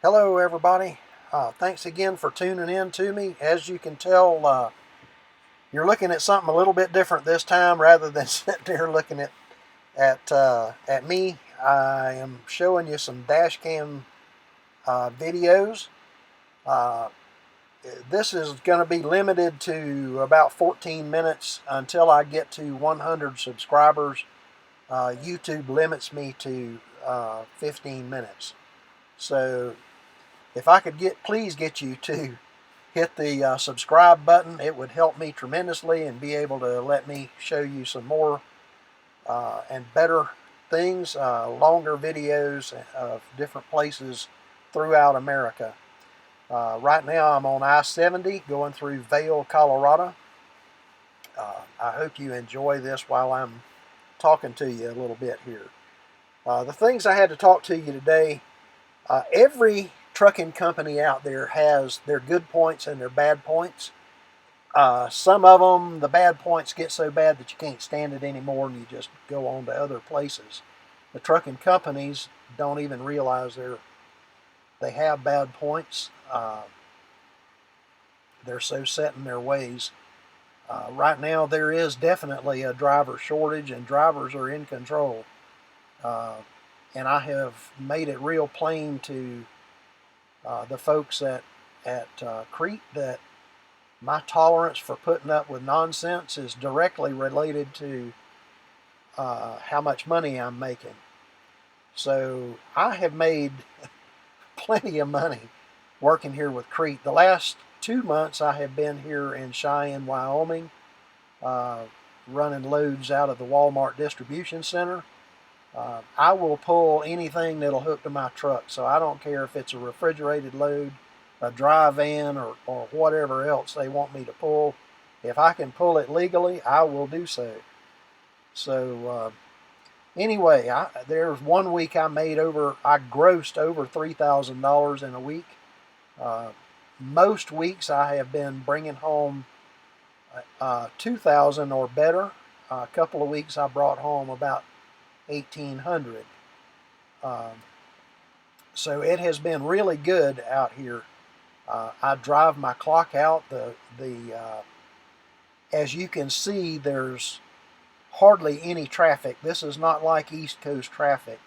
Hello, everybody. Thanks again for tuning in to me. As you can tell, you're looking at something a little bit different this time rather than sitting there looking at me. I am showing you some dash cam videos. Uh, this is going to be limited to about 14 minutes until I get to 100 subscribers. YouTube limits me to 15 minutes. So if I could please get you to hit the subscribe button. It would help me tremendously and be able to let me show you some more and better things, longer videos of different places throughout America. Right now I'm on I-70 going through Vail, Colorado. I hope you enjoy this while I'm talking to you a little bit here. The things I had to talk to you today, every trucking company out there has their good points and their bad points. Some of them, the bad points get so bad that you can't stand it anymore and you just go on to other places. The trucking companies don't even realize they have bad points. They're so set in their ways. Right now there is definitely a driver shortage and drivers are in control. And I have made it real plain to the folks at Crete that my tolerance for putting up with nonsense is directly related to how much money I'm making. So I have made plenty of money working here with Crete. The last 2 months I have been here in Cheyenne, Wyoming, running loads out of the Walmart distribution center. I will pull anything that'll hook to my truck, so I don't care if it's a refrigerated load, a dry van, or whatever else they want me to pull. If I can pull it legally, I will do so. So anyway, there's 1 week I grossed over $3,000 in a week. Most weeks I have been bringing home 2,000 or better. A couple of weeks I brought home about 1,800. So it has been really good out here. I drive my clock out. As you can see, there's hardly any traffic. This is not like East Coast traffic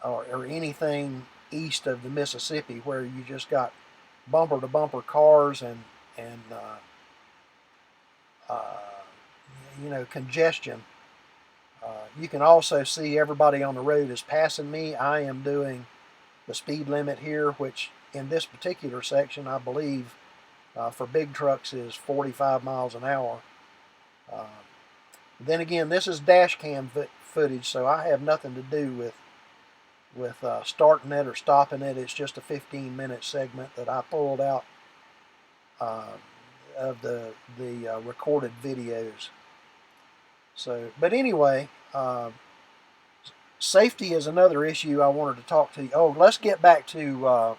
or anything east of the Mississippi where you just got bumper to bumper cars and congestion. You can also see everybody on the road is passing me. I am doing the speed limit here, which in this particular section, I believe, for big trucks is 45 miles an hour. Then again, this is dash cam footage, so I have nothing to do with starting it or stopping it. It's just a 15-minute segment that I pulled out of the recorded videos. So, but anyway, safety is another issue I wanted to talk to you. Oh, let's get back to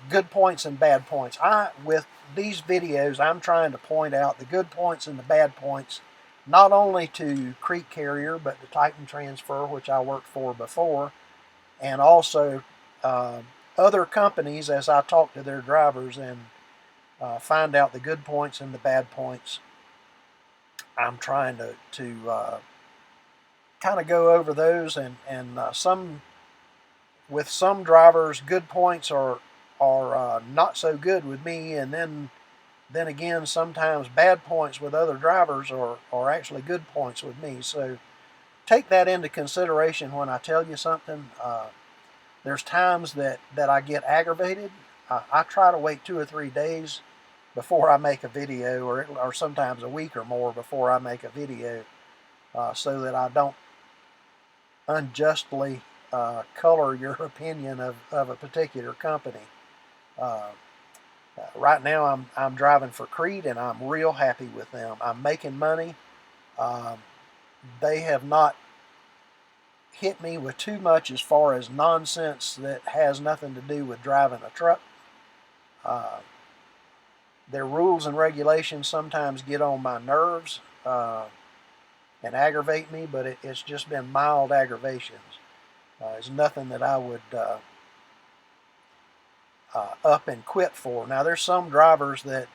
good points and bad points. With these videos, I'm trying to point out the good points and the bad points, not only to Crete Carrier, but to Titan Transfer, which I worked for before, and also other companies as I talk to their drivers and find out the good points and the bad points. I'm trying to kind of go over those, and with some drivers, good points are not so good with me, and then again, sometimes bad points with other drivers are actually good points with me. So take that into consideration when I tell you something. There's times that I get aggravated. I try to wait 2 or 3 days before I make a video, or sometimes a week or more before I make a video, so that I don't unjustly color your opinion of a particular company. Right now I'm driving for Crete and I'm real happy with them. I'm making money. They have not hit me with too much as far as nonsense that has nothing to do with driving a truck. Their rules and regulations sometimes get on my nerves and aggravate me, but it's just been mild aggravations. It's nothing that I would up and quit for. Now there's some drivers that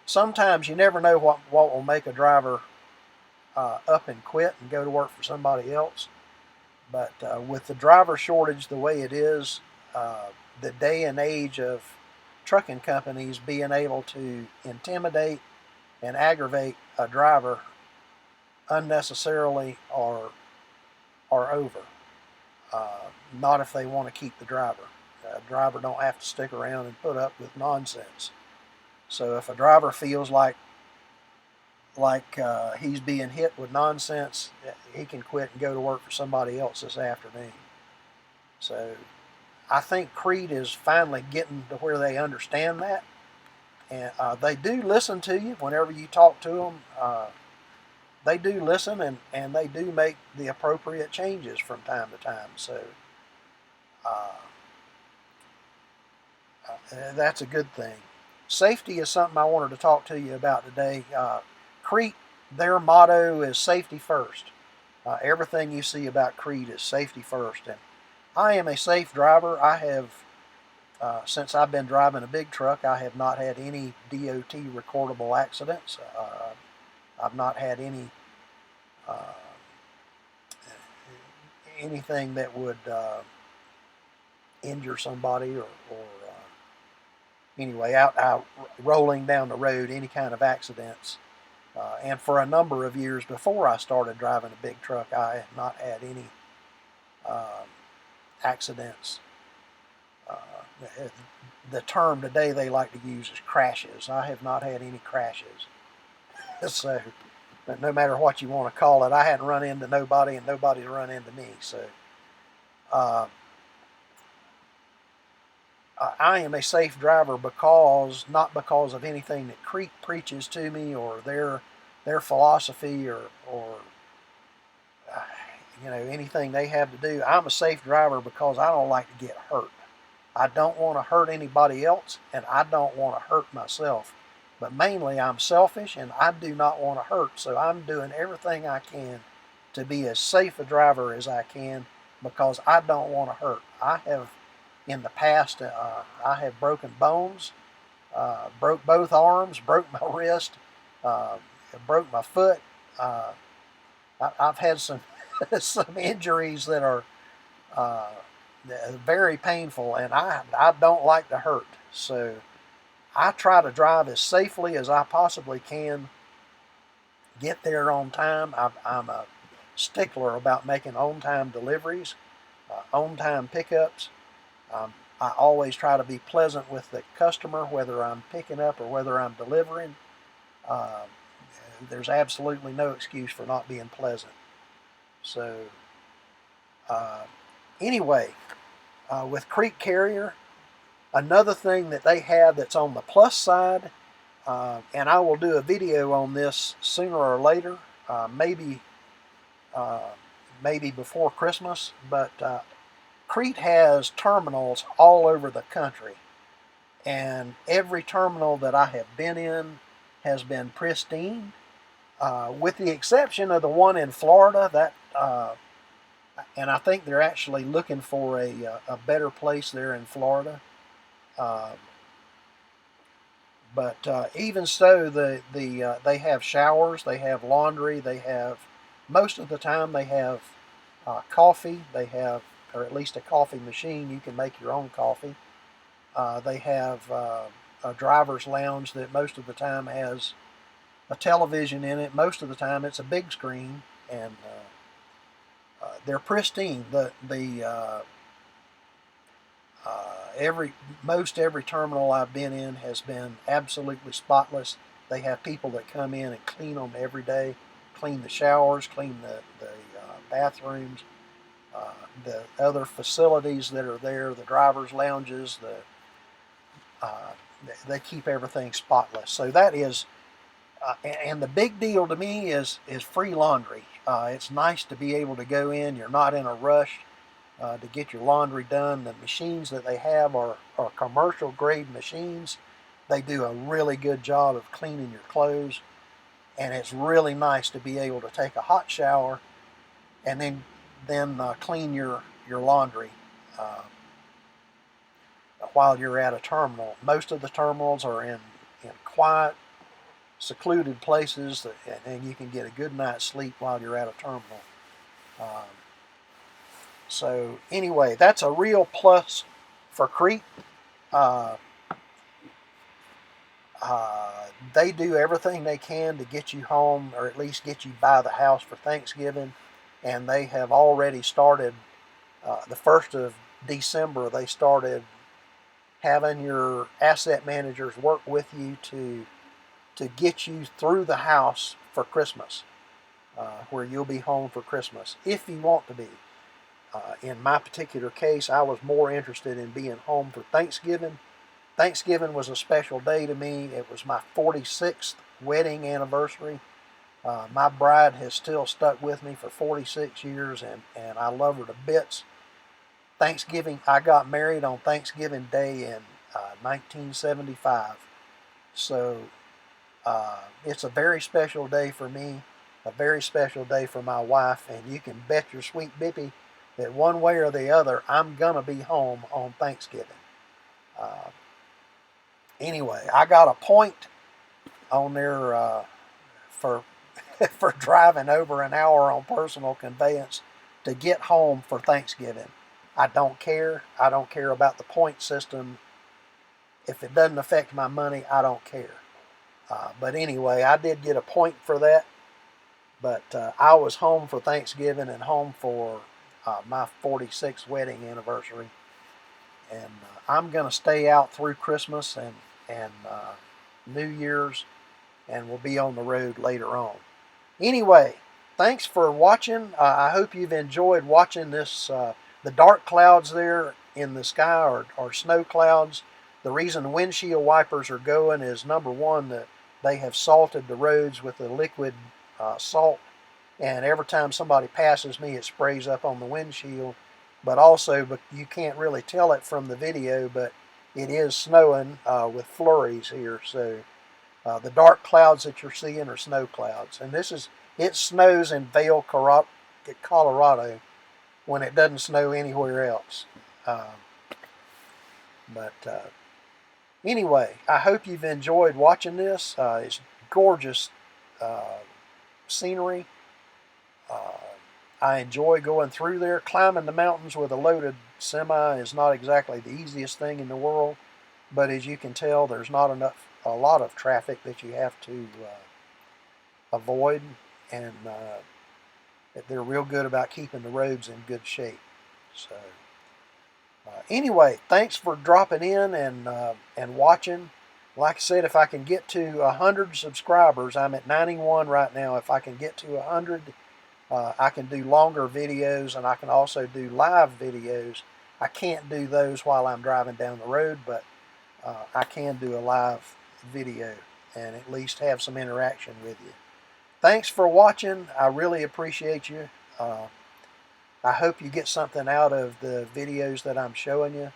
sometimes you never know what will make a driver up and quit and go to work for somebody else. But with the driver shortage the way it is, the day and age of trucking companies being able to intimidate and aggravate a driver unnecessarily are over. Not if they want to keep the driver. A driver don't have to stick around and put up with nonsense. So if a driver feels like he's being hit with nonsense, he can quit and go to work for somebody else this afternoon. So I think Crete is finally getting to where they understand that, and they do listen to you whenever you talk to them. They do listen, and they do make the appropriate changes from time to time. So that's a good thing. Safety is something I wanted to talk to you about today. Crete, their motto is safety first. Everything you see about Crete is safety first. And I am a safe driver. I have, since I've been driving a big truck, I have not had any DOT recordable accidents. I've not had anything that would injure somebody or anyway, out rolling down the road, any kind of accidents. And for a number of years before I started driving a big truck, I had not had any accidents. The term today they like to use is crashes. I have not had any crashes. So, but no matter what you want to call it, I hadn't run into nobody and nobody's run into me. So, I am a safe driver not because of anything that Crete preaches to me or their philosophy or anything they have to do. I'm a safe driver because I don't like to get hurt. I don't want to hurt anybody else, and I don't want to hurt myself. But mainly I'm selfish, and I do not want to hurt. So I'm doing everything I can to be as safe a driver as I can because I don't want to hurt. I have, in the past, I have broken bones, broke both arms, broke my wrist, broke my foot. I've had some some injuries that are very painful, and I don't like to hurt. So I try to drive as safely as I possibly can, get there on time. I'm a stickler about making on-time deliveries, on-time pickups. I always try to be pleasant with the customer, whether I'm picking up or whether I'm delivering. There's absolutely no excuse for not being pleasant. So anyway, with Crete Carrier, another thing that they have that's on the plus side, and I will do a video on this sooner or later, maybe before Christmas, but Crete has terminals all over the country, and every terminal that I have been in has been pristine, with the exception of the one in Florida. And I think they're actually looking for a better place there in Florida. But even so, they have showers, they have laundry, they have, most of the time they have coffee, they have, or at least a coffee machine. You can make your own coffee. They have a driver's lounge that most of the time has a television in it. Most of the time it's a big screen, and they're pristine. Every terminal I've been in has been absolutely spotless. They have people that come in and clean them every day, clean the showers, clean the bathrooms, the other facilities that are there, the driver's lounges. They keep everything spotless. So that is, and the big deal to me is free laundry. It's nice to be able to go in. You're not in a rush to get your laundry done. The machines that they have are commercial grade machines. They do a really good job of cleaning your clothes, and it's really nice to be able to take a hot shower and then clean your laundry. while you're at a terminal. Most of the terminals are in quiet, secluded places, and you can get a good night's sleep while you're at a terminal. So anyway, that's a real plus for Crete. They do everything they can to get you home, or at least get you by the house for Thanksgiving, and they have already started. The 1st of December, they started having your asset managers work with you to get you through the house for Christmas, where you'll be home for Christmas if you want to be. In my particular case, I was more interested in being home for Thanksgiving. Thanksgiving was a special day to me. It was my 46th wedding anniversary. My bride has still stuck with me for 46 years, and I love her to bits. Thanksgiving, I got married on Thanksgiving Day in 1975. So it's a very special day for me, a very special day for my wife, and you can bet your sweet bippy that one way or the other, I'm going to be home on Thanksgiving. Anyway, I got a point on there for for driving over an hour on personal conveyance to get home for Thanksgiving. I don't care. I don't care about the point system. If it doesn't affect my money, I don't care. But anyway, I did get a point for that. But I was home for Thanksgiving and home for my 46th wedding anniversary. And I'm going to stay out through Christmas and New Year's, and we'll be on the road later on. Anyway, thanks for watching. I hope you've enjoyed watching this. The dark clouds there in the sky are snow clouds. The reason windshield wipers are going is, number one, that they have salted the roads with the liquid salt, and every time somebody passes me, it sprays up on the windshield. But also, but you can't really tell it from the video, but it is snowing with flurries here. So the dark clouds that you're seeing are snow clouds, and it snows in Vail, Colorado, when it doesn't snow anywhere else. Anyway, I hope you've enjoyed watching this. It's gorgeous scenery. I enjoy going through there. Climbing the mountains with a loaded semi is not exactly the easiest thing in the world, but as you can tell, there's not a lot of traffic that you have to avoid, and they're real good about keeping the roads in good shape. So anyway, thanks for dropping in and watching. Like I said, if I can get to 100 subscribers, I'm at 91 right now. If I can get to 100, I can do longer videos, and I can also do live videos. I can't do those while I'm driving down the road, but I can do a live video and at least have some interaction with you. Thanks for watching. I really appreciate you. I hope you get something out of the videos that I'm showing you.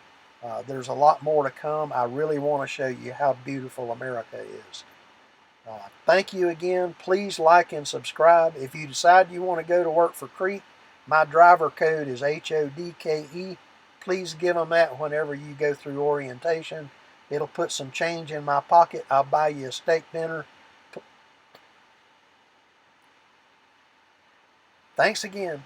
There's a lot more to come. I really want to show you how beautiful America is. Thank you again. Please like and subscribe. If you decide you want to go to work for Crete, my driver code is HODKE. Please give them that whenever you go through orientation. It'll put some change in my pocket. I'll buy you a steak dinner. Thanks again.